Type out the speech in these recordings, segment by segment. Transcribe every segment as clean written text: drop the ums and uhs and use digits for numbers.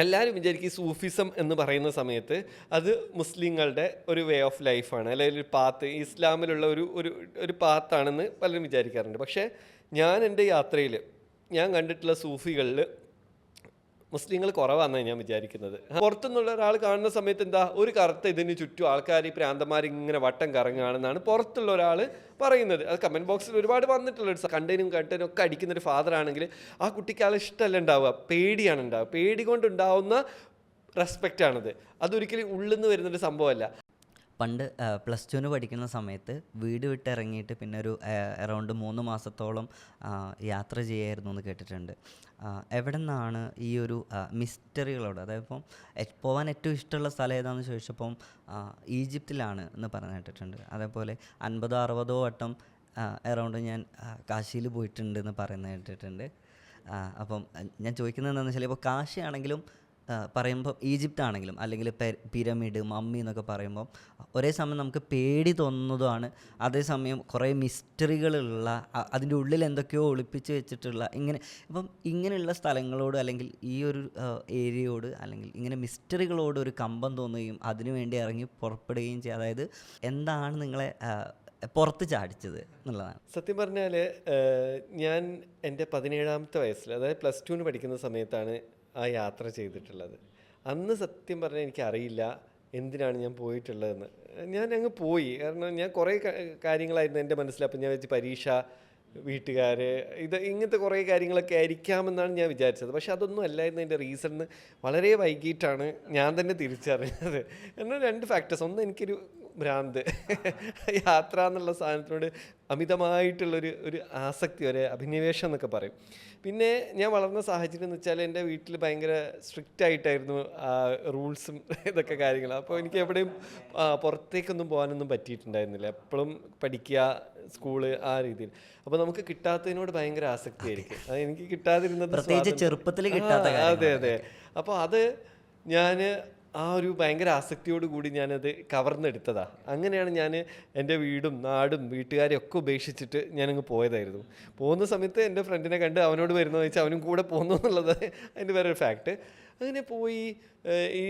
എല്ലാവരും വിചാരിക്കും ഈ സൂഫിസം എന്ന് പറയുന്ന സമയത്ത് അത് മുസ്ലിങ്ങളുടെ ഒരു വേ ഓഫ് ലൈഫാണ്, അല്ലെങ്കിൽ ഒരു പാത്ത്, ഇസ്ലാമിലുള്ള ഒരു ഒരു ഒരു പാത്താണെന്ന് പലരും വിചാരിക്കാറുണ്ട്. പക്ഷേ ഞാൻ എൻ്റെ യാത്രയിൽ ഞാൻ കണ്ടിട്ടുള്ള സൂഫികളിൽ മുസ്ലിങ്ങൾ കുറവാണെന്നാണ് ഞാൻ വിചാരിക്കുന്നത്. പുറത്തുനിന്നുള്ള ഒരാൾ കാണുന്ന സമയത്ത് എന്താ ഒരു കറുത്ത ഇതിന് ചുറ്റും ആൾക്കാർ ഈ പ്രാന്തന്മാർ ഇങ്ങനെ വട്ടം കറങ്ങുകയാണെന്നാണ് പുറത്തുള്ള ഒരാൾ പറയുന്നത്. അത് കമൻറ്റ് ബോക്സിൽ ഒരുപാട് വന്നിട്ടുള്ള ഒരു കണ്ടനും ഒക്കെ അടിക്കുന്നൊരു ഫാദർ ആണെങ്കിൽ ആ കുട്ടിക്ക് ആൾ ഇഷ്ടമല്ല ഉണ്ടാവുക, പേടിയാണ് ഉണ്ടാവുക. പേടി കൊണ്ടുണ്ടാവുന്ന റെസ്പെക്റ്റാണത്. അതൊരിക്കലും ഉള്ളിൽ നിന്ന് വരുന്നൊരു സംഭവമല്ല. പണ്ട് പ്ലസ് ടുവിന് പഠിക്കുന്ന സമയത്ത് വീട് വിട്ടിറങ്ങിയിട്ട് പിന്നെ ഒരു അറൗണ്ട് 3 മാസത്തോളം യാത്ര ചെയ്യായിരുന്നു എന്ന് കേട്ടിട്ടുണ്ട്. എവിടെ നിന്നാണ് ഈ ഒരു മിസ്റ്ററികളോട്, അതായത് ഇപ്പം പോകാൻ ഏറ്റവും ഇഷ്ടമുള്ള സ്ഥലം ഏതാണെന്ന് ചോദിച്ചപ്പം ഈജിപ്തിലാണ് എന്ന് പറഞ്ഞു കേട്ടിട്ടുണ്ട്. അതേപോലെ 50-60 വട്ടം അറൗണ്ട് ഞാൻ കാശിയിൽ പോയിട്ടുണ്ട് എന്ന് പറയുന്നത് കേട്ടിട്ടുണ്ട്. അപ്പം ഞാൻ ചോദിക്കുന്നത് എന്താണെന്ന് വെച്ചാൽ, ഇപ്പോൾ കാശി ആണെങ്കിലും പറയുമ്പോൾ ഈജിപ്ത് ആണെങ്കിലും അല്ലെങ്കിൽ പിരമിഡ്, മമ്മി എന്നൊക്കെ പറയുമ്പം ഒരേ സമയം നമുക്ക് പേടി തോന്നുന്നതുമാണ്, അതേസമയം കുറേ മിസ്റ്ററികളുള്ള അതിൻ്റെ ഉള്ളിൽ എന്തൊക്കെയോ ഒളിപ്പിച്ച് വെച്ചിട്ടുള്ള ഇപ്പം ഇങ്ങനെയുള്ള സ്ഥലങ്ങളോട് അല്ലെങ്കിൽ ഈ ഒരു ഏരിയയോട് അല്ലെങ്കിൽ ഇങ്ങനെ മിസ്റ്ററികളോട് ഒരു കമ്പം തോന്നുകയും അതിനുവേണ്ടി ഇറങ്ങി പുറപ്പെടുകയും ചെയ്യുക. അതായത് എന്താണ് നിങ്ങളെ പുറത്ത് ചാടിച്ചത് എന്നുള്ളതാണ്. സത്യം പറഞ്ഞാൽ ഞാൻ എൻ്റെ 17ാമത്തെ വയസ്സിൽ, അതായത് പ്ലസ് ടുവിന് പഠിക്കുന്ന സമയത്താണ് ആ യാത്ര ചെയ്തിട്ടുള്ളത്. അന്ന് സത്യം പറഞ്ഞാൽ എനിക്കറിയില്ല എന്തിനാണ് ഞാൻ പോയിട്ടുള്ളതെന്ന്. ഞാൻ അങ്ങ് പോയി. കാരണം ഞാൻ കുറേ കാര്യങ്ങളായിരുന്നു എൻ്റെ മനസ്സിൽ. അപ്പം ഞാൻ വെച്ച് പരീക്ഷ, വീട്ടുകാർ, ഇങ്ങനത്തെ കുറേ കാര്യങ്ങളൊക്കെ ആയിരിക്കാമെന്നാണ് ഞാൻ വിചാരിച്ചത്. പക്ഷെ അതൊന്നും അല്ലായിരുന്നു എൻ്റെ റീസൺ. വളരെ വൈകിട്ടാണ് ഞാൻ തന്നെ തിരിച്ചറിഞ്ഞത്. എന്നാൽ 2 ഫാക്ടേഴ്സ്. ഒന്ന്, എനിക്കൊരു ഭ്രാന്ത്, യാത്ര എന്നുള്ള സാധനത്തിനോട് അമിതമായിട്ടുള്ളൊരു ആസക്തി, ഒരു അഭിനിവേശം എന്നൊക്കെ പറയും. പിന്നെ ഞാൻ വളർന്ന സാഹചര്യം എന്ന് വെച്ചാൽ എൻ്റെ വീട്ടിൽ ഭയങ്കര സ്ട്രിക്റ്റ് ആയിട്ടായിരുന്നു റൂൾസും ഇതൊക്കെ കാര്യങ്ങൾ. അപ്പോൾ എനിക്ക് എവിടെയും പുറത്തേക്കൊന്നും പോകാനൊന്നും പറ്റിയിട്ടുണ്ടായിരുന്നില്ല. എപ്പോഴും പഠിക്കുക, സ്കൂള്, ആ രീതിയിൽ. അപ്പോൾ നമുക്ക് കിട്ടാത്തതിനോട് ഭയങ്കര ആസക്തിയായിരിക്കും. അത് എനിക്ക് കിട്ടാതിരുന്നത് ചെറുപ്പത്തിൽ കിട്ടാത്ത. അതെ അതെ. അപ്പോൾ അത് ഞാൻ ആ ഒരു ഭയങ്കര ആസക്തിയോട് കൂടി ഞാനത് കവർന്നെടുത്തതാണ്. അങ്ങനെയാണ് ഞാൻ എൻ്റെ വീടും നാടും വീട്ടുകാരെയും ഒക്കെ ഉപേക്ഷിച്ചിട്ട് ഞാനങ്ങ് പോയതായിരുന്നു. പോകുന്ന സമയത്ത് എൻ്റെ ഫ്രണ്ടിനെ കണ്ട് അവനോട് വരുന്നതെന്ന് വെച്ചാൽ അവനും കൂടെ പോകുന്നു എന്നുള്ളത് അതിൻ്റെ വേറൊരു ഫാക്റ്റ്. അങ്ങനെ പോയി ഈ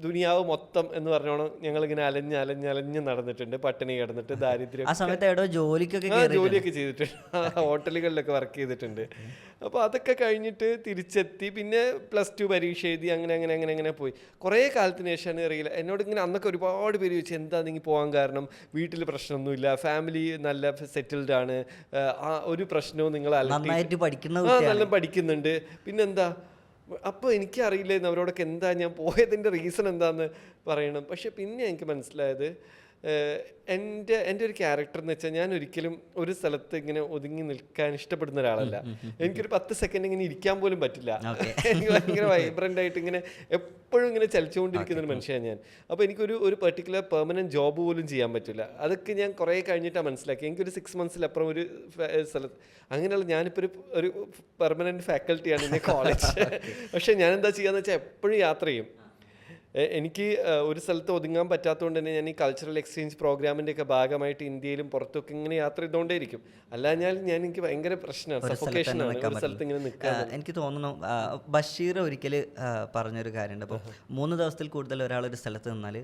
ദുനിയാവ് മൊത്തം എന്ന് പറഞ്ഞോണം ഞങ്ങളിങ്ങനെ അലഞ്ഞ് നടന്നിട്ടുണ്ട്. പട്ടിണി കിടന്നിട്ട്, ദാരിദ്ര്യം, ജോലിയൊക്കെ ചെയ്തിട്ടുണ്ട്, ഹോട്ടലുകളിലൊക്കെ വർക്ക് ചെയ്തിട്ടുണ്ട്. അപ്പോൾ അതൊക്കെ കഴിഞ്ഞിട്ട് തിരിച്ചെത്തി. പിന്നെ പ്ലസ് 2 പരീക്ഷ എഴുതി. അങ്ങനെ പോയി. കുറേ കാലത്തിന് ശേഷമാണ് അറിയില്ല, എന്നോട് ഇങ്ങനെ അന്നൊക്കെ ഒരുപാട് പേര് ചോദിച്ചു എന്താ നിങ്ങൾ പോകാൻ കാരണം, വീട്ടിൽ പ്രശ്നമൊന്നുമില്ല, ഫാമിലി നല്ല സെറ്റിൽഡ് ആണ്, ഒരു പ്രശ്നവും നിങ്ങൾ നല്ല പഠിക്കുന്നുണ്ട്, പിന്നെന്താ. അപ്പോൾ എനിക്കറിയില്ലായിരുന്നു അവരോടൊക്കെ എന്താ ഞാൻ പോയതിൻ്റെ റീസൺ എന്താണെന്ന് പറയണം. പക്ഷെ പിന്നെ എനിക്ക് മനസ്സിലായത് എൻ്റെ ഒരു ക്യാരക്ടർ എന്ന് വെച്ചാൽ, ഞാൻ ഒരിക്കലും ഒരു സ്ഥലത്ത് ഇങ്ങനെ ഒതുങ്ങി നിൽക്കാൻ ഇഷ്ടപ്പെടുന്ന ഒരാളല്ല. എനിക്കൊരു 10 സെക്കൻഡ് ഇങ്ങനെ ഇരിക്കാൻ പോലും പറ്റില്ല. എനിക്ക് ഭയങ്കര വൈബ്രൻ്റ് ആയിട്ട് ഇങ്ങനെ എപ്പോഴും ഇങ്ങനെ ചലിച്ചുകൊണ്ടിരിക്കുന്ന ഒരു മനുഷ്യനാണ് ഞാൻ. അപ്പോൾ എനിക്കൊരു പെർട്ടിക്കുലർ പെർമനൻറ്റ് ജോബ് പോലും ചെയ്യാൻ പറ്റില്ല. അതൊക്കെ ഞാൻ കുറേ കഴിഞ്ഞിട്ടാണ് മനസ്സിലാക്കി. എനിക്കൊരു 6 മന്ത്സിലപ്പുറം ഒരു സ്ഥലത്ത് അങ്ങനെയുള്ള, ഞാനിപ്പോൾ ഒരു പെർമനൻറ്റ് ഫാക്കൽറ്റിയാണ് എൻ്റെ കോളേജ്. പക്ഷേ ഞാൻ എന്താ ചെയ്യാന്ന് വെച്ചാൽ എപ്പോഴും യാത്ര ചെയ്യും. എനിക്ക് ഒരു സ്ഥലത്ത് ഒതുങ്ങാൻ പറ്റാത്തതുകൊണ്ട് തന്നെ ഞാൻ ഈ കൾച്ചറൽ എക്സ്ചേഞ്ച് പ്രോഗ്രാമിൻ്റെ ഒക്കെ ഭാഗമായിട്ട് ഇന്ത്യയിലും പുറത്തൊക്കെ ഇങ്ങനെ യാത്ര ചെയ്തുകൊണ്ടേയിരിക്കും. അല്ലാഞ്ഞാൽ എനിക്ക് ഭയങ്കര പ്രശ്നമാണ്, സഫോക്കേഷനാണ് ഒരു സ്ഥലത്ത് ഇങ്ങനെ നിൽക്കുക. എനിക്ക് തോന്നുന്നു ബഷീർ ഒരിക്കൽ പറഞ്ഞൊരു കാര്യമുണ്ട്. അപ്പോൾ 3 ദിവസത്തിൽ കൂടുതൽ ഒരാളൊരു സ്ഥലത്ത് നിന്നാൽ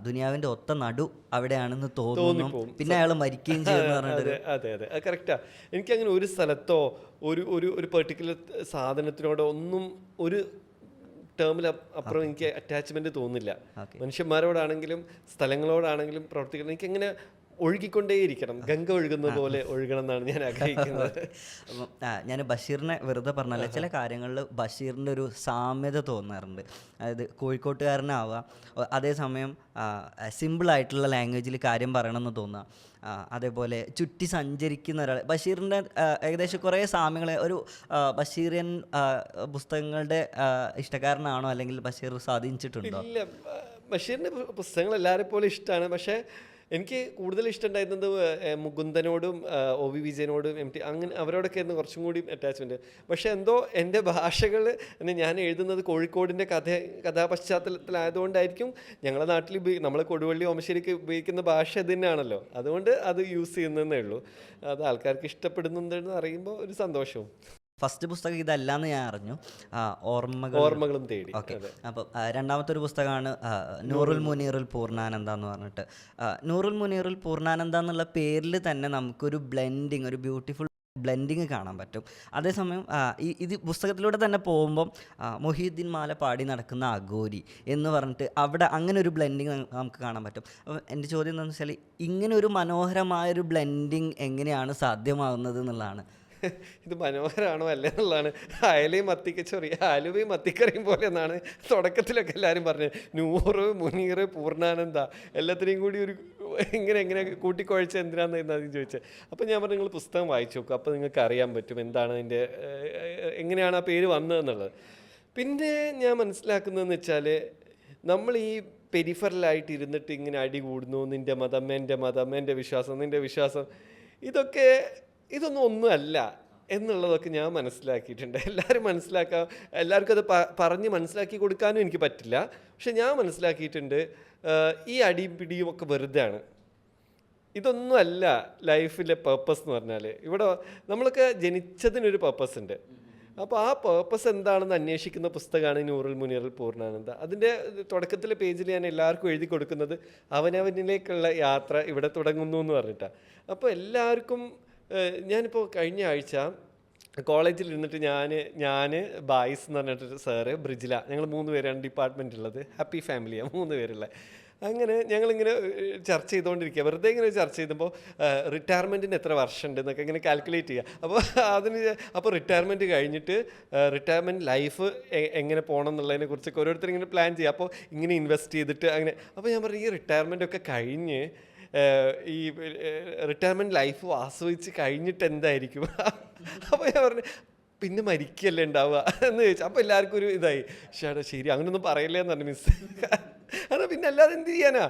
ദുനിയാവിൻ്റെ ഒത്ത നടു അവിടെയാണെന്ന് തോന്നുന്നു, പിന്നെ അയാൾ മരിക്കുകയും ചെയ്യുന്നു. അതെ അത് കറക്റ്റാ. എനിക്കങ്ങനെ ഒരു സ്ഥലത്തോ ഒരു പെർട്ടിക്കുലർ സാധനത്തിനോടോ ഒന്നും ഒരു ടേമിൽ അപ്പുറം എനിക്ക് അറ്റാച്ച്മെന്റ് തോന്നില്ല. മനുഷ്യന്മാരോടാണെങ്കിലും സ്ഥലങ്ങളോടാണെങ്കിലും പ്രവർത്തിക്കണം എനിക്കങ്ങനെ ഒഴുകിക്കൊണ്ടേയിരിക്കണം, ഗംഗ ഒഴുകുന്ന പോലെ ഒഴുകണം എന്നാണ് ഞാൻ ആഗ്രഹിക്കുന്നത്. ഞാൻ ബഷീറിനെ വെറുതെ പറഞ്ഞാൽ ചില കാര്യങ്ങളിൽ ബഷീറിൻ്റെ ഒരു സാമ്യത തോന്നാറുണ്ട്. അതായത് കോഴിക്കോട്ടുകാരനാവുക, അതേസമയം സിമ്പിളായിട്ടുള്ള ലാംഗ്വേജിൽ കാര്യം പറയണമെന്ന് തോന്നുക, അതേപോലെ ചുറ്റി സഞ്ചരിക്കുന്ന ഒരാൾ. ബഷീറിൻ്റെ ഏകദേശം കുറേ സാമ്യങ്ങൾ. ഒരു ബഷീറിയൻ പുസ്തകങ്ങളുടെ ഇഷ്ടക്കാരനാണോ, അല്ലെങ്കിൽ ബഷീർ സ്വാധീനിച്ചിട്ടുണ്ടോ? ഇല്ല, ബഷീറിൻ്റെ പുസ്തകങ്ങൾ എല്ലാവരെ പോലെ ഇഷ്ടമാണ്. പക്ഷേ എനിക്ക് കൂടുതൽ ഇഷ്ടമുണ്ടായിരുന്നത് മുകുന്ദനോടും OV വിജയനോടും MT അങ്ങനെ അവരോടൊക്കെ ആയിരുന്നു കുറച്ചും കൂടി അറ്റാച്ച്മെൻറ്റ്. പക്ഷേ എന്തോ എൻ്റെ ഭാഷകൾ ഞാൻ എഴുതുന്നത് കോഴിക്കോടിൻ്റെ കഥാപശ്ചാത്തലത്തിലായതുകൊണ്ടായിരിക്കും. ഞങ്ങളുടെ നാട്ടിൽ നമ്മൾ കൊടുവള്ളി ഓമശ്ശേരിക്ക് ഉപയോഗിക്കുന്ന ഭാഷ ഇത് തന്നെയാണല്ലോ, അതുകൊണ്ട് അത് യൂസ് ചെയ്യുന്നതേ ഉള്ളൂ. അത് ആൾക്കാർക്ക് ഇഷ്ടപ്പെടുന്നുണ്ടെന്ന് അറിയുമ്പോൾ ഒരു സന്തോഷവും. ഫസ്റ്റ് പുസ്തകം ഇതല്ലാന്ന് ഞാൻ അറിഞ്ഞു. ഓർമ്മകൾ. ഓർമ്മകളും തേടി. ഓക്കെ. അപ്പം രണ്ടാമത്തെ ഒരു പുസ്തകമാണ് നൂറുൽ മുനീറുൽ പൂർണ്ണാനന്ദ എന്ന് പറഞ്ഞിട്ട്. നൂറുൽ മുനീറുൽ പൂർണ്ണാനന്ദ എന്നുള്ള പേരിൽ തന്നെ നമുക്കൊരു ബ്ലെൻഡിങ്, ഒരു ബ്യൂട്ടിഫുൾ ബ്ലെൻഡിങ് കാണാൻ പറ്റും. അതേസമയം ഇത് പുസ്തകത്തിലൂടെ തന്നെ പോകുമ്പം മൊഹീദ്ദീൻ മാല പാടി നടക്കുന്ന അഘോരി എന്ന് പറഞ്ഞിട്ട് അവിടെ അങ്ങനെ ഒരു ബ്ലെൻഡിങ് നമുക്ക് കാണാൻ പറ്റും. അപ്പം എൻ്റെ ചോദ്യം എന്താണെന്ന് വെച്ചാൽ, ഇങ്ങനെ ഒരു മനോഹരമായൊരു ബ്ലെൻഡിങ് എങ്ങനെയാണ് സാധ്യമാകുന്നത് എന്നുള്ളതാണ്. ഇത് മനോഹരമാണോ അല്ലേ എന്നുള്ളതാണ്. അയലയും മത്തിക്കച്ചോറി ആലുവയും മത്തിക്കറിയും പോലെ എന്നാണ് തുടക്കത്തിലൊക്കെ എല്ലാവരും പറഞ്ഞത്. നൂറ് മുനീർ പൂർണ്ണാനന്ദ എല്ലാത്തിനെയും കൂടി ഒരു എങ്ങനെ കൂട്ടിക്കുഴച്ച് എന്തിനാന്ന് എന്നാണ് ചോദിച്ചത്. അപ്പോൾ ഞാൻ പറഞ്ഞു, നിങ്ങൾ പുസ്തകം വായിച്ചു നോക്കും, അപ്പോൾ നിങ്ങൾക്ക് അറിയാൻ പറ്റും എന്താണ് അതിൻ്റെ എങ്ങനെയാണ് ആ പേര് വന്നതെന്നുള്ളത്. പിന്നെ ഞാൻ മനസ്സിലാക്കുന്നതെന്ന് വെച്ചാൽ, നമ്മൾ ഈ പെരിഫറലായിട്ട് ഇരുന്നിട്ട് ഇങ്ങനെ അടി കൂടുന്നു, നിൻ്റെ മതം എൻ്റെ മതം, എൻ്റെ വിശ്വാസം നിൻ്റെ വിശ്വാസം, ഇതൊന്നും ഒന്നുമല്ല എന്നുള്ളതൊക്കെ ഞാൻ മനസ്സിലാക്കിയിട്ടുണ്ട്. എല്ലാവർക്കും അത് പറഞ്ഞ് മനസ്സിലാക്കി കൊടുക്കാനും എനിക്ക് പറ്റില്ല. പക്ഷെ ഞാൻ മനസ്സിലാക്കിയിട്ടുണ്ട്, ഈ അടിയും പിടിയും ഒക്കെ വെറുതെയാണ്. ഇതൊന്നുമല്ല ലൈഫിലെ പേർപ്പസ് എന്ന് പറഞ്ഞാൽ. ഇവിടെ നമ്മളൊക്കെ ജനിച്ചതിനൊരു പേർപ്പസ് ഉണ്ട്. അപ്പോൾ ആ പേർപ്പസ് എന്താണെന്ന് അന്വേഷിക്കുന്ന പുസ്തകമാണ് നൂറുൽ മുനീറുൽ പൂർണ്ണാനന്ദ. അതിൻ്റെ തുടക്കത്തിലെ പേജിൽ ഞാൻ എല്ലാവർക്കും എഴുതി കൊടുക്കുന്നത് അവനവനിലേക്കുള്ള യാത്ര ഇവിടെ തുടങ്ങുന്നു എന്ന് പറഞ്ഞിട്ടാണ്. അപ്പോൾ എല്ലാവർക്കും ഞാനിപ്പോൾ കഴിഞ്ഞ ആഴ്ച കോളേജിൽ ഇരുന്നിട്ട് ഞാൻ ബായ്സ് എന്ന് പറഞ്ഞിട്ട് സാറ്, ബ്രിജില, ഞങ്ങൾ 3 പേരാണ് ഡിപ്പാർട്ട്മെൻറ്റുള്ളത്. ഹാപ്പി ഫാമിലിയാണ് 3 പേരുള്ളത്. അങ്ങനെ ഞങ്ങളിങ്ങനെ ചർച്ച ചെയ്തുകൊണ്ടിരിക്കുക, വെറുതെ ഇങ്ങനെ ചർച്ച ചെയ്തപ്പോൾ റിട്ടയർമെൻറ്റിന് എത്ര വർഷമുണ്ട് എന്നൊക്കെ ഇങ്ങനെ കാൽക്കുലേറ്റ് ചെയ്യുക. അപ്പോൾ റിട്ടയർമെൻറ്റ് കഴിഞ്ഞിട്ട് റിട്ടയർമെൻറ്റ് ലൈഫ് എങ്ങനെ പോകണം എന്നുള്ളതിനെ കുറിച്ചൊക്കെ ഓരോരുത്തർ ഇങ്ങനെ പ്ലാൻ ചെയ്യുക. അപ്പോൾ ഇങ്ങനെ ഇൻവെസ്റ്റ് ചെയ്തിട്ട് അങ്ങനെ. അപ്പോൾ ഞാൻ പറഞ്ഞു, ഈ റിട്ടയർമെൻ്റ് ഒക്കെ കഴിഞ്ഞ് ഈ റിട്ടയർമെൻറ്റ് ലൈഫ് ആസ്വദിച്ച് കഴിഞ്ഞിട്ട് എന്തായിരിക്കും? അപ്പോൾ ഞാൻ പറഞ്ഞു, പിന്നെ മരിക്കല്ലേ ഉണ്ടാവുക എന്ന് ചോദിച്ചു. അപ്പോൾ എല്ലാവർക്കും ഒരു ഇതായി, ശരി അങ്ങനെയൊന്നും പറയല്ലേ എന്ന് പറഞ്ഞു മിസ്. കാരണം പിന്നെ അല്ലാതെ എന്ത് ചെയ്യാനാ?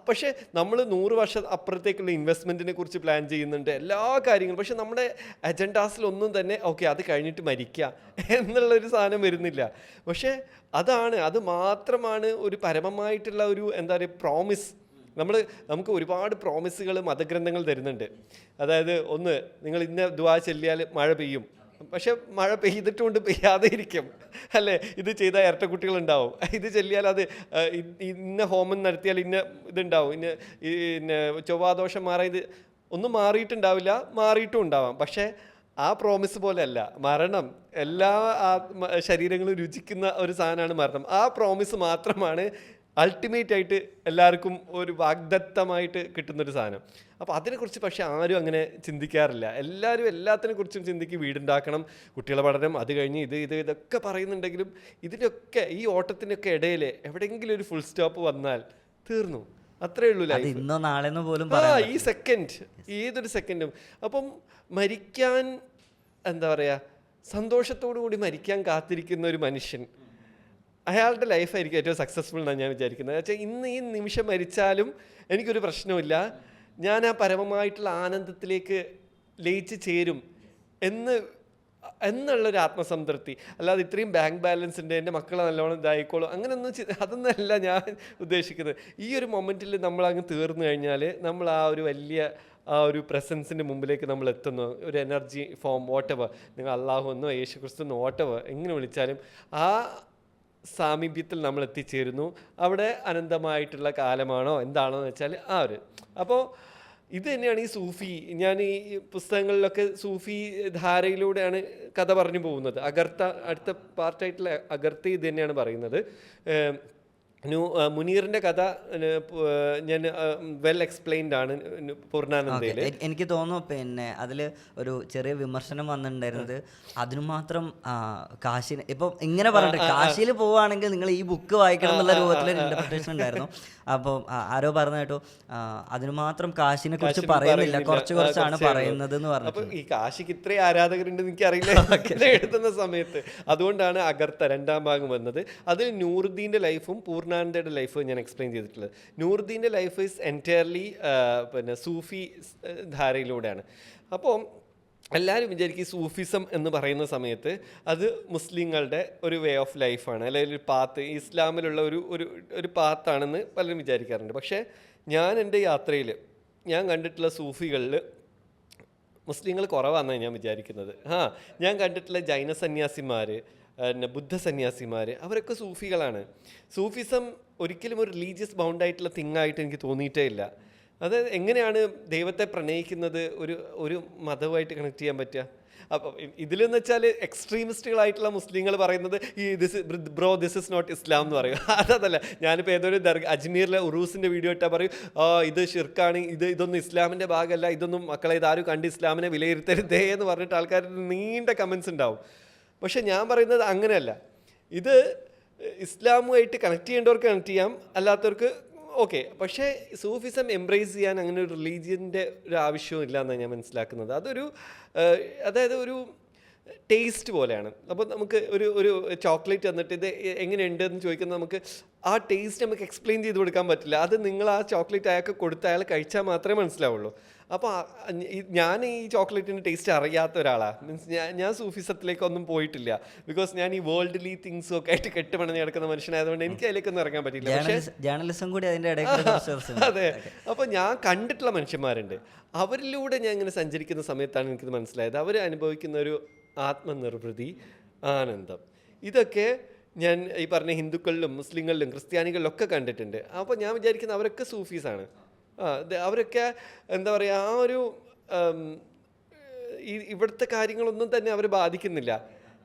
പക്ഷേ നമ്മൾ 100 വർഷം അപ്പുറത്തേക്കുള്ള ഇൻവെസ്റ്റ്മെൻറ്റിനെ കുറിച്ച് പ്ലാൻ ചെയ്യുന്നുണ്ട്, എല്ലാ കാര്യങ്ങളും. പക്ഷെ നമ്മുടെ അജണ്ടാസിലൊന്നും തന്നെ ഓക്കെ അത് കഴിഞ്ഞിട്ട് മരിക്കുക എന്നുള്ളൊരു സാധനം വരുന്നില്ല. പക്ഷേ അത് മാത്രമാണ് ഒരു പരമമായിട്ടുള്ള ഒരു എന്താ പറയുക പ്രോമിസ്. നമുക്ക് ഒരുപാട് പ്രോമിസുകൾ മതഗ്രന്ഥങ്ങൾ തരുന്നുണ്ട്. അതായത് ഒന്ന്, നിങ്ങൾ ഇന്ന ദുആ ചൊല്ലിയാൽ മഴ പെയ്യും. പക്ഷെ മഴ പെയ്തിട്ടുകൊണ്ട് പെയ്യാതെ ഇരിക്കും അല്ലേ? ഇത് ചെയ്താൽ ഇരട്ട കുട്ടികളുണ്ടാവും, ഇത് ചൊല്ലിയാൽ അത് ഇന്ന ഹോമം നടത്തിയാൽ ഇന്ന ഇതുണ്ടാവും, ഇന്ന ചൊവ്വാദോഷം ഇത് ഒന്നും മാറിയിട്ടുണ്ടാവില്ല, മാറിയിട്ടും ഉണ്ടാവാം. പക്ഷേ ആ പ്രോമിസ് പോലെയല്ല മരണം. എല്ലാ ശരീരങ്ങളും രുചിക്കുന്ന ഒരു സാധനമാണ് മരണം. ആ പ്രോമിസ് മാത്രമാണ് അൾട്ടിമേറ്റ് ആയിട്ട് എല്ലാവർക്കും ഒരു വാഗ്ദത്തമായിട്ട് കിട്ടുന്നൊരു സാധനം. അപ്പോൾ അതിനെക്കുറിച്ച് പക്ഷേ ആരും അങ്ങനെ ചിന്തിക്കാറില്ല. എല്ലാവരും എല്ലാത്തിനെ കുറിച്ചും ചിന്തിക്കും. വീടുണ്ടാക്കണം, കുട്ടികളെ പഠനം, അത് കഴിഞ്ഞ് ഇതൊക്കെ പറയുന്നുണ്ടെങ്കിലും ഇതിനൊക്കെ ഈ ഓട്ടത്തിനൊക്കെ ഇടയിൽ എവിടെയെങ്കിലും ഒരു ഫുൾ സ്റ്റോപ്പ് വന്നാൽ തീർന്നു, അത്രേ ഉള്ളൂ ലൈഫ്. ഇന്നോ നാളെന്നോ പോലും ഈ സെക്കൻഡ്, ഏതൊരു സെക്കൻഡും. അപ്പം മരിക്കാൻ എന്താ പറയുക, സന്തോഷത്തോടു കൂടി മരിക്കാൻ കാത്തിരിക്കുന്ന ഒരു മനുഷ്യൻ, അയാളുടെ ലൈഫായിരിക്കും ഏറ്റവും സക്സസ്ഫുൾ എന്നാണ് ഞാൻ വിചാരിക്കുന്നത്. വെച്ചാൽ ഇന്ന് ഈ നിമിഷം മരിച്ചാലും എനിക്കൊരു പ്രശ്നമില്ല, ഞാൻ ആ പരമമായിട്ടുള്ള ആനന്ദത്തിലേക്ക് ലയിച്ച് ചേരും എന്നുള്ളൊരു ആത്മസംതൃപ്തി. അല്ലാതെ ഇത്രയും ബാങ്ക് ബാലൻസ് ഉണ്ട്, എൻ്റെ മക്കളെ നല്ലോണം ഇതായിക്കോളും, അതൊന്നല്ല ഞാൻ ഉദ്ദേശിക്കുന്നത്. ഈ ഒരു മൊമെൻറ്റിൽ നമ്മളങ്ങ് തീർന്നു കഴിഞ്ഞാൽ നമ്മൾ ആ ഒരു വലിയ ആ ഒരു പ്രസൻസിൻ്റെ മുമ്പിലേക്ക് നമ്മൾ എത്തുന്നു. ഒരു എനർജി ഫോം വാട്ടെവർ, നിങ്ങൾ അള്ളാഹു എന്നോ യേശു ക്രിസ്തു എന്നോ വാട്ടെവർ എങ്ങനെ വിളിച്ചാലും ആ സാമീപ്യത്തിൽ നമ്മൾ എത്തിച്ചേരുന്നു. അവിടെ അനന്തമായിട്ടുള്ള കാലമാണോ എന്താണോ എന്ന് വെച്ചാൽ അപ്പോൾ ഇത് തന്നെയാണ് ഈ സൂഫി. ഞാൻ ഈ പുസ്തകങ്ങളിലൊക്കെ സൂഫി ധാരയിലൂടെയാണ് കഥ പറഞ്ഞു പോകുന്നത്. അടുത്ത പാർട്ടായിട്ടുള്ള അഗർത്ത ഇത് തന്നെയാണ് പറയുന്നത്. മുനീറിൻ്റെ കഥ ഞാൻ വെൽ എക്സ്പ്ലെയിൻഡ് ആണ് പൂർണ്ണാനന്ദയിൽ. എനിക്ക് തോന്നുന്നു പിന്നെ അതിൽ ഒരു ചെറിയ വിമർശനം വന്നിട്ടുണ്ടായിരുന്നത്, അതിനു മാത്രം കാശിന് ഇപ്പം ഇങ്ങനെ പറഞ്ഞിട്ട് കാശിയിൽ പോവുകയാണെങ്കിൽ നിങ്ങൾ ഈ ബുക്ക് വായിക്കണം എന്നുള്ള രൂപത്തിലൊരു ഇന്റർപ്രിട്ടേഷൻ ഉണ്ടായിരുന്നു. അപ്പോൾ ആരോ പറഞ്ഞു കേട്ടോ, അതിനു മാത്രം കാശിനെ കുറിച്ച് പറയുന്നില്ല, കുറച്ചാണ് പറയുന്നത് എന്ന് പറഞ്ഞു. അപ്പോൾ ഈ കാശിക്ക് ഇത്രയും ആരാധകരുണ്ടെന്ന് എനിക്കറിയില്ല എഴുതുന്ന സമയത്ത്. അതുകൊണ്ടാണ് അഗർത്ത 2ാം ഭാഗം വന്നത്. അതിൽ നൂറുദ്ദീൻ്റെ ലൈഫും പൂർണ്ണാനന്ദയുടെ ലൈഫ് ഞാൻ എക്സ്പ്ലെയിൻ ചെയ്തിട്ടുള്ളത്. നൂറുദ്ദീൻ്റെ ലൈഫ് ഈസ് എൻറ്റയർലി പിന്നെ സൂഫി ധാരയിലൂടെയാണ്. അപ്പോൾ എല്ലാവരും വിചാരിക്കും സൂഫിസം എന്ന് പറയുന്ന സമയത്ത് അത് മുസ്ലിങ്ങളുടെ ഒരു വേ ഓഫ് ലൈഫാണ്, അല്ലെങ്കിൽ ഒരു പാത്ത്, ഇസ്ലാമിലുള്ള ഒരു പാത്താണെന്ന് പലരും വിചാരിക്കാറുണ്ട്. പക്ഷേ ഞാൻ എൻ്റെ യാത്രയിൽ ഞാൻ കണ്ടിട്ടുള്ള സൂഫികളിൽ മുസ്ലിങ്ങൾ കുറവാണെന്നാണ് ഞാൻ വിചാരിക്കുന്നത്. ഞാൻ കണ്ടിട്ടുള്ള ജൈന സന്യാസിമാർ, പിന്നെ ബുദ്ധ സന്യാസിമാർ, അവരൊക്കെ സൂഫികളാണ്. സൂഫിസം ഒരിക്കലും ഒരു റിലീജിയസ് ബൗണ്ടായിട്ടുള്ള തിങ്ങായിട്ട് എനിക്ക് തോന്നിയിട്ടേ ഇല്ല. അത് എങ്ങനെയാണ് ദൈവത്തെ പ്രണയിക്കുന്നത് ഒരു ഒരു മതവുമായിട്ട് കണക്ട് ചെയ്യാൻ പറ്റുക? അപ്പം ഇതിലെന്ന് വെച്ചാൽ എക്സ്ട്രീമിസ്റ്റുകളായിട്ടുള്ള മുസ്ലിങ്ങൾ പറയുന്നത് ഈ ദിസ് ഇസ് നോട്ട് ഇസ്ലാം എന്ന് പറയും. അതല്ല, ഞാനിപ്പോൾ ഏതൊരു അജ്മീറിലെ ഉറൂസിൻ്റെ വീഡിയോ ഇട്ടാൽ പറയും ഇത് ഷിർക്കാണ്, ഇതൊന്നും ഇസ്ലാമിൻ്റെ ഭാഗമല്ല, ഇതൊന്നും മക്കളെ ഇതാരും കണ്ട് ഇസ്ലാമിനെ വിലയിരുത്തരുതേ എന്ന് പറഞ്ഞിട്ട് ആൾക്കാരുടെ നീണ്ട കമൻസ് ഉണ്ടാവും. പക്ഷെ ഞാൻ പറയുന്നത് അങ്ങനെയല്ല. ഇത് ഇസ്ലാമുമായിട്ട് കണക്ട് ചെയ്യേണ്ടവർക്ക് കണക്ട് ചെയ്യാം, അല്ലാത്തവർക്ക് ഓക്കെ. പക്ഷേ സൂഫിസം എംബ്രേസ് ചെയ്യാൻ അങ്ങനെ ഒരു റിലീജിയൻ്റെ ഒരു ആവശ്യവും ഇല്ല എന്നാണ് ഞാൻ മനസ്സിലാക്കുന്നത്. അതൊരു അതായത് ഒരു ടേസ്റ്റ് പോലെയാണ്. അപ്പോൾ നമുക്ക് ഒരു ചോക്ലേറ്റ് തന്നിട്ട് ഇത് എങ്ങനെയുണ്ട് എന്ന് ചോദിക്കുന്നത്, നമുക്ക് ആ ടേസ്റ്റ് നമുക്ക് എക്സ്പ്ലെയിൻ ചെയ്ത് കൊടുക്കാൻ പറ്റില്ല. അത് നിങ്ങൾ ആ ചോക്ലേറ്റ് അയാൾക്ക് കൊടുത്ത് അയാൾ കഴിച്ചാൽ മാത്രമേ മനസ്സിലാവുള്ളൂ. അപ്പോൾ ഞാൻ ഈ ചോക്ലേറ്റിൻ്റെ ടേസ്റ്റ് അറിയാത്ത ഒരാളാണ്. മീൻസ് ഞാൻ സൂഫിസത്തിലേക്കൊന്നും പോയിട്ടില്ല. ബിക്കോസ് ഞാൻ ഈ വേൾഡ്ലി തിങ്സും ഒക്കെ ആയിട്ട് കെട്ടുപണഞ്ഞ് കിടക്കുന്ന മനുഷ്യനായതുകൊണ്ട് എനിക്ക് അതിലേക്കൊന്നും ഇറങ്ങാൻ പറ്റില്ല. പക്ഷേ ജേർണലിസം കൂടി അതിൻ്റെ അതെ. അപ്പോൾ ഞാൻ കണ്ടിട്ടുള്ള മനുഷ്യന്മാരുണ്ട്, അവരിലൂടെ ഞാൻ ഇങ്ങനെ സഞ്ചരിക്കുന്ന സമയത്താണ് എനിക്കിത് മനസ്സിലായത്. അവർ അനുഭവിക്കുന്ന ഒരു ആത്മനിർവൃതി, ആനന്ദം, ഇതൊക്കെ ഞാൻ ഈ പറഞ്ഞ ഹിന്ദുക്കളിലും മുസ്ലിങ്ങളിലും ക്രിസ്ത്യാനികളിലും ഒക്കെ കണ്ടിട്ടുണ്ട്. അപ്പോൾ ഞാൻ വിചാരിക്കുന്നത് അവരൊക്കെ സൂഫീസാണ്. അവരൊക്കെ എന്താ പറയുക, ആ ഒരു ഇവിടുത്തെ കാര്യങ്ങളൊന്നും തന്നെ അവർ ബാധിക്കുന്നില്ല.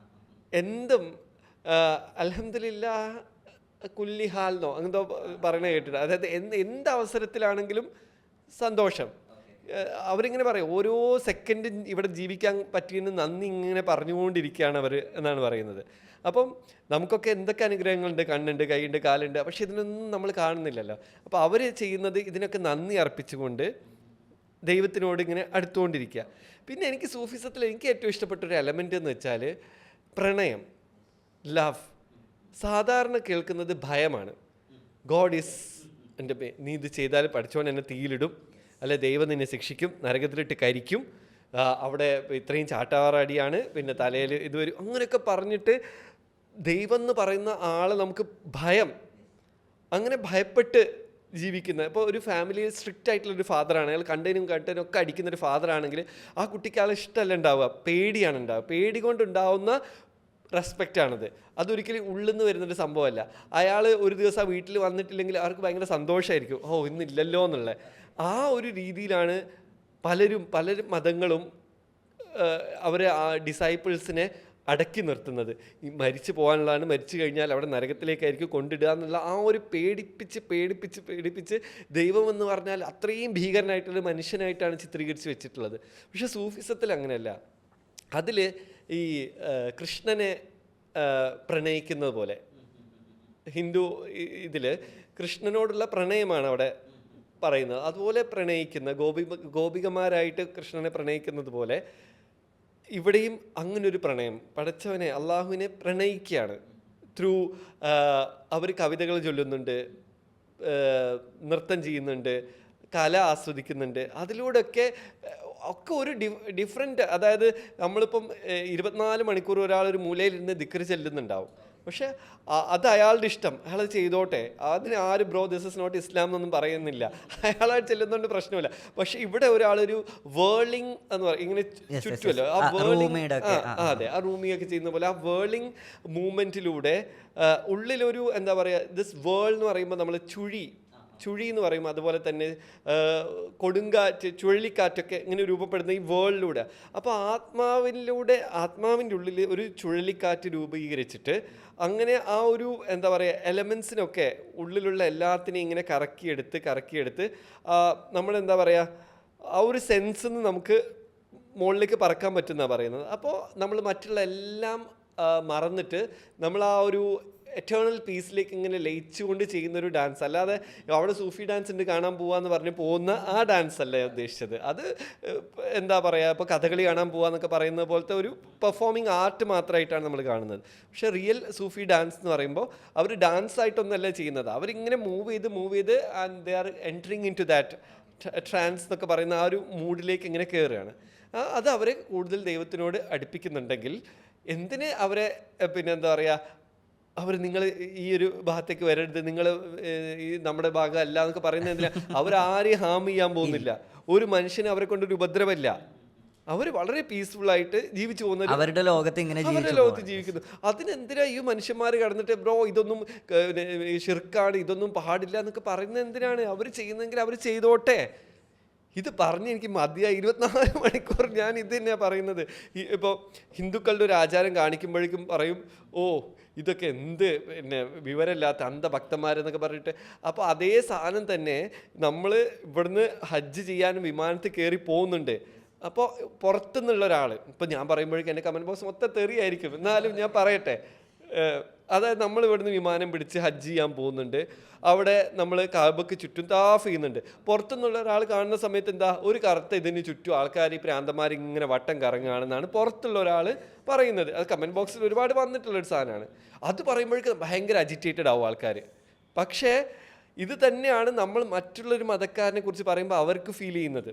എന്തും അൽഹംദുലില്ലാഹ് കുല്ലി ഹാൽന്നോ അങ്ങനത്തെ പറയണ കേട്ടിട്ട്, അതായത് എന്ത് അവസരത്തിലാണെങ്കിലും സന്തോഷം. അവരിങ്ങനെ പറയും ഓരോ സെക്കൻഡ് ഇവിടെ ജീവിക്കാൻ പറ്റിയെന്ന് നന്ദി ഇങ്ങനെ പറഞ്ഞുകൊണ്ടിരിക്കുകയാണ് അവർ എന്നാണ് പറയുന്നത്. അപ്പം നമുക്കൊക്കെ എന്തൊക്കെ അനുഗ്രഹങ്ങളുണ്ട്, കണ്ണുണ്ട്, കൈയുണ്ട്, കാലുണ്ട്, പക്ഷെ ഇതിനൊന്നും നമ്മൾ കാണുന്നില്ലല്ലോ. അപ്പോൾ അവർ ചെയ്യുന്നത് ഇതിനൊക്കെ നന്ദി അർപ്പിച്ചുകൊണ്ട് ദൈവത്തിനോട് ഇങ്ങനെ അടുത്തുകൊണ്ടിരിക്കുക. പിന്നെ എനിക്ക് സൂഫിസത്തിൽ എനിക്ക് ഏറ്റവും ഇഷ്ടപ്പെട്ടൊരു എലമെൻ്റ് എന്ന് വെച്ചാൽ പ്രണയം, ലവ്. സാധാരണ കേൾക്കുന്നത് ഭയമാണ്. ഗോഡ് ഈസ് എൻ്റെ നീ ഇത് ചെയ്താൽ പഠിച്ചോൻ എന്നെ തീയിലിടും, അല്ലെ ദൈവം നിന്നെ ശിക്ഷിക്കും, നരകത്തിലിട്ട് കരിക്കും, അവിടെ ഇത്രയും ചാട്ടാറാടിയാണ്, പിന്നെ തലയിൽ ഇത് വരും, അങ്ങനെയൊക്കെ പറഞ്ഞിട്ട് ദൈവം എന്ന് പറയുന്ന ആൾ നമുക്ക് ഭയം, അങ്ങനെ ഭയപ്പെട്ട് ജീവിക്കുന്ന. ഇപ്പോൾ ഒരു ഫാമിലിയിൽ സ്ട്രിക്റ്റ് ആയിട്ടുള്ളൊരു ഫാദറാണ്, അയാൾ കണ്ടതിനും ഒക്കെ അടിക്കുന്നൊരു ഫാദറാണെങ്കിൽ ആ കുട്ടിക്ക് ആളെ ഇഷ്ടമല്ല ഉണ്ടാവുക, പേടിയാണ് ഉണ്ടാവുക. പേടി കൊണ്ടുണ്ടാവുന്ന റെസ്പെക്റ്റാണിത്. അതൊരിക്കലും ഉള്ളിൽ നിന്ന് വരുന്നൊരു സംഭവമല്ല. അയാൾ ഒരു ദിവസം ആ വീട്ടിൽ വന്നിട്ടില്ലെങ്കിൽ അവർക്ക് ഭയങ്കര സന്തോഷമായിരിക്കും, ഇന്നില്ലല്ലോ എന്നുള്ള ആ ഒരു രീതിയിലാണ് പല മതങ്ങളും അവരെ ആ ഡിസൈപ്പിൾസിനെ അടക്കി നിർത്തുന്നത്. ഈ മരിച്ചു പോകാനുള്ളതാണ്, മരിച്ചു കഴിഞ്ഞാൽ അവിടെ നരകത്തിലേക്കായിരിക്കും കൊണ്ടിടുക എന്നുള്ള ആ ഒരു പേടിപ്പിച്ച് ദൈവം എന്ന് പറഞ്ഞാൽ അത്രയും ഭീകരനായിട്ടുള്ള മനുഷ്യനായിട്ടാണ് ചിത്രീകരിച്ച് വെച്ചിട്ടുള്ളത്. പക്ഷെ സൂഫിസത്തിൽ അങ്ങനെയല്ല. അതിൽ ഈ കൃഷ്ണനെ പ്രണയിക്കുന്നത് പോലെ, ഹിന്ദു ഇതിൽ കൃഷ്ണനോടുള്ള പ്രണയമാണ് അവിടെ പറയുന്നത്. അതുപോലെ പ്രണയിക്കുന്ന ഗോപികമാരായിട്ട് കൃഷ്ണനെ പ്രണയിക്കുന്നത് പോലെ ഇവിടെയും അങ്ങനൊരു പ്രണയം, പടച്ചവനെ അള്ളാഹുവിനെ പ്രണയിക്കുകയാണ്. ത്രൂ അവർ കവിതകൾ ചൊല്ലുന്നുണ്ട്, നൃത്തം ചെയ്യുന്നുണ്ട്, കല ആസ്വദിക്കുന്നുണ്ട്. അതിലൂടെയൊക്കെ ഒരു ഡിഫറെൻ്റ്, അതായത് നമ്മളിപ്പം 24 മണിക്കൂർ ഒരാളൊരു മൂലയിലിരുന്ന് ദിക്ർ ചെല്ലുന്നുണ്ടാവും, പക്ഷെ അത് അയാളുടെ ഇഷ്ടം, അയാളത് ചെയ്തോട്ടെ, അതിന് ആരും ബ്രോ ദിസ് ഇസ് നോട്ട് ഇസ്ലാം എന്നൊന്നും പറയുന്നില്ല, അയാളായിട്ട് ചെല്ലുന്നതുകൊണ്ട് പ്രശ്നമില്ല. പക്ഷെ ഇവിടെ ഒരാളൊരു വേർലിംഗ് എന്ന് പറയും, ഇങ്ങനെ ചുറ്റുമല്ലോ, ആ വേർലിംഗ്, അതെ, ആ റൂമിയൊക്കെ ചെയ്യുന്ന പോലെ ആ വേർലിംഗ് മൂവ്മെൻറ്റിലൂടെ ഉള്ളിലൊരു എന്താ പറയുക, ദിസ് വേൾഡ് എന്ന് പറയുമ്പോൾ നമ്മൾ ചുഴി എന്ന് പറയുമ്പോൾ അതുപോലെ തന്നെ കൊടുങ്കാറ്റ്, ചുഴലിക്കാറ്റൊക്കെ ഇങ്ങനെ രൂപപ്പെടുന്ന ഈ വേൾഡിലൂടെ. അപ്പോൾ ആത്മാവിൻ്റെ ഉള്ളിൽ ഒരു ചുഴലിക്കാറ്റ് രൂപീകരിച്ചിട്ട് അങ്ങനെ ആ ഒരു എന്താ പറയുക എലമെൻസിനൊക്കെ ഉള്ളിലുള്ള എല്ലാത്തിനെയും ഇങ്ങനെ കറക്കിയെടുത്ത് നമ്മളെന്താ പറയുക ആ ഒരു സെൻസിൽ നിന്ന് നമുക്ക് മുകളിലേക്ക് പറക്കാൻ പറ്റുമെന്നാണ് പറയുന്നത്. അപ്പോൾ നമ്മൾ മറ്റുള്ള എല്ലാം മറന്നിട്ട് നമ്മൾ ആ ഒരു എറ്റേണൽ പീസിലേക്ക് ഇങ്ങനെ ലയിച്ചുകൊണ്ട് ചെയ്യുന്നൊരു ഡാൻസ്, അല്ലാതെ അവിടെ സൂഫി ഡാൻസ് ഉണ്ട് കാണാൻ പോവാന്ന് പറഞ്ഞ് പോകുന്ന ആ ഡാൻസ് അല്ല ഉദ്ദേശിച്ചത്. അത് എന്താ പറയുക, ഇപ്പോൾ കഥകളി കാണാൻ പോവാന്നൊക്കെ പറയുന്ന പോലത്തെ ഒരു പെർഫോമിങ് ആർട്ട് മാത്രമായിട്ടാണ് നമ്മൾ കാണുന്നത്. പക്ഷേ റിയൽ സൂഫി ഡാൻസ് എന്ന് പറയുമ്പോൾ അവർ ഡാൻസ് ആയിട്ടൊന്നല്ല ചെയ്യുന്നത്, അവരിങ്ങനെ മൂവ് ചെയ്ത് and they are entering into that trance എന്നൊക്കെ പറയുന്ന ആ ഒരു മൂഡിലേക്ക് ഇങ്ങനെ കയറുകയാണ്. അത് അവരെ കൂടുതൽ ദൈവത്തിനോട് അടുപ്പിക്കുന്നുണ്ടെങ്കിൽ എന്തിന് അവരെ പിന്നെ എന്താ പറയുക, നിങ്ങൾ ഈ ഒരു ഭാഗത്തേക്ക് വരരുത്, നിങ്ങൾ ഈ നമ്മുടെ ഭാഗം അല്ല എന്നൊക്കെ പറയുന്നത് എന്തിനാ? അവരാരെയും ഹാം ചെയ്യാൻ പോകുന്നില്ല, ഒരു മനുഷ്യന് അവരെ കൊണ്ടൊരു ഉപദ്രവമില്ല. അവർ വളരെ പീസ്ഫുള്ളായിട്ട് ജീവിച്ചു പോകുന്ന അവരുടെ ലോകത്ത് ഇങ്ങനെ അവരുടെ ലോകത്ത് ജീവിക്കുന്നു. അതിനെന്തിനാ ഈ മനുഷ്യന്മാർ കടന്നിട്ട് ബ്രോ ഇതൊന്നും ഷിർക്കാണ്, ഇതൊന്നും പാടില്ല എന്നൊക്കെ പറയുന്നത് എന്തിനാണ്? അവർ ചെയ്യുന്നെങ്കിൽ അവർ ചെയ്തോട്ടെ. ഇത് പറഞ്ഞ് എനിക്ക് മതിയായി. 24 മണിക്കൂർ ഞാൻ ഇത് തന്നെയാണ് പറയുന്നത്. ഇപ്പോൾ ഹിന്ദുക്കളുടെ ഒരു ആചാരം കാണിക്കുമ്പോഴേക്കും പറയും, ഓ ഇതൊക്കെ എന്ത് പിന്നെ വിവരമില്ലാത്ത അന്ധഭക്തന്മാരെന്നൊക്കെ പറഞ്ഞിട്ട്. അപ്പോൾ അതേ സാധനം തന്നെ നമ്മൾ ഇവിടുന്ന് ഹജ്ജ് ചെയ്യാനും വിമാനത്തിൽ കയറി പോകുന്നുണ്ട്. അപ്പോൾ പുറത്തുനിന്നുള്ള ഒരാൾ, ഇപ്പം ഞാൻ പറയുമ്പോഴേക്കും എൻ്റെ കമൻറ്റ് ബോക്സ് മൊത്തം തെറിയായിരിക്കും, എന്നാലും ഞാൻ പറയട്ടെ. അതായത് നമ്മൾ ഇവിടുന്ന് വിമാനം പിടിച്ച് ഹജ്ജ് ചെയ്യാൻ പോകുന്നുണ്ട്. അവിടെ നമ്മൾ കാബയ്ക്ക് ചുറ്റും താഫ് ചെയ്യുന്നുണ്ട്. പുറത്തുനിന്നുള്ള ഒരാൾ കാണുന്ന സമയത്ത് എന്താ, ഒരു കറുത്ത ഇതിന് ചുറ്റും ആൾക്കാർ ഈ പ്രാന്തന്മാർ ഇങ്ങനെ വട്ടം കറങ്ങുകയാണെന്നാണ് പുറത്തുള്ള ഒരാൾ പറയുന്നത്. അത് കമൻറ്റ് ബോക്സിൽ ഒരുപാട് വന്നിട്ടുള്ളൊരു സാധനമാണ്. അത് പറയുമ്പോഴേക്കും ഭയങ്കര അജിറ്റേറ്റഡ് ആവും ആൾക്കാർ. പക്ഷേ ഇത് തന്നെയാണ് നമ്മൾ മറ്റുള്ളൊരു മതക്കാരനെ കുറിച്ച് പറയുമ്പോൾ അവർക്ക് ഫീൽ ചെയ്യുന്നത്.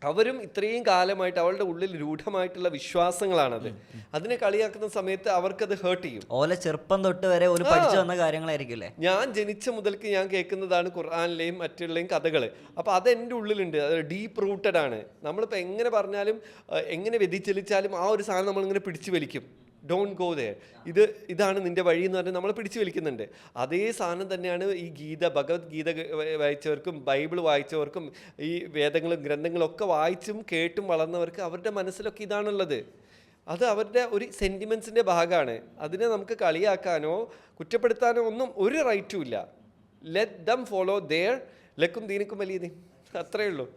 അവരും ഇത്രയും കാലമായിട്ട് അവളുടെ ഉള്ളിൽ രൂഢമായിട്ടുള്ള വിശ്വാസങ്ങളാണത്. അതിനെ കളിയാക്കുന്ന സമയത്ത് അവർക്കത് ഹേർട്ട് ചെയ്യും. ഓലെ ചെറുപ്പം തൊട്ട് വരെ ഒരു പഠിച്ചു വന്ന കാര്യങ്ങളായിരിക്കും അല്ലേ. ഞാൻ ജനിച്ച മുതൽക്ക് ഞാൻ കേൾക്കുന്നതാണ് ഖുർആനിലെയും മറ്റുള്ളയും കഥകൾ. അപ്പോൾ അത് എൻ്റെ ഉള്ളിലുണ്ട്, അത് ഡീപ്പ് റൂട്ടഡ് ആണ്. നമ്മളിപ്പോൾ എങ്ങനെ പറഞ്ഞാലും എങ്ങനെ വ്യതിചലിച്ചാലും ആ ഒരു സാധനം നമ്മളിങ്ങനെ പിടിച്ചു വലിക്കും. ഡോണ്ട് ഗോ ദെയർ, ഇതാണ് നിന്റെ വഴി എന്ന് പറഞ്ഞാൽ നമ്മളെ പിടിച്ചു വലിക്കുന്നുണ്ട്. അതേ സാധനം തന്നെയാണ് ഈ ഭഗവത്ഗീത വായിച്ചവർക്കും ബൈബിൾ വായിച്ചവർക്കും ഈ വേദങ്ങളും ഗ്രന്ഥങ്ങളും ഒക്കെ വായിച്ചും കേട്ടും വളർന്നവർക്ക് അവരുടെ മനസ്സിലൊക്കെ ഇതാണുള്ളത്. അത് അവരുടെ ഒരു സെൻറ്റിമെൻസിൻ്റെ ഭാഗമാണ്. അതിനെ നമുക്ക് കളിയാക്കാനോ കുറ്റപ്പെടുത്താനോ ഒന്നും ഒരു റൈറ്റും ഇല്ല. ലെറ്റ് ദം ഫോളോ ദെയർ ലക്കും ദീനിക്കും വലിയ ദീൻ, അത്രയേ ഉള്ളൂ.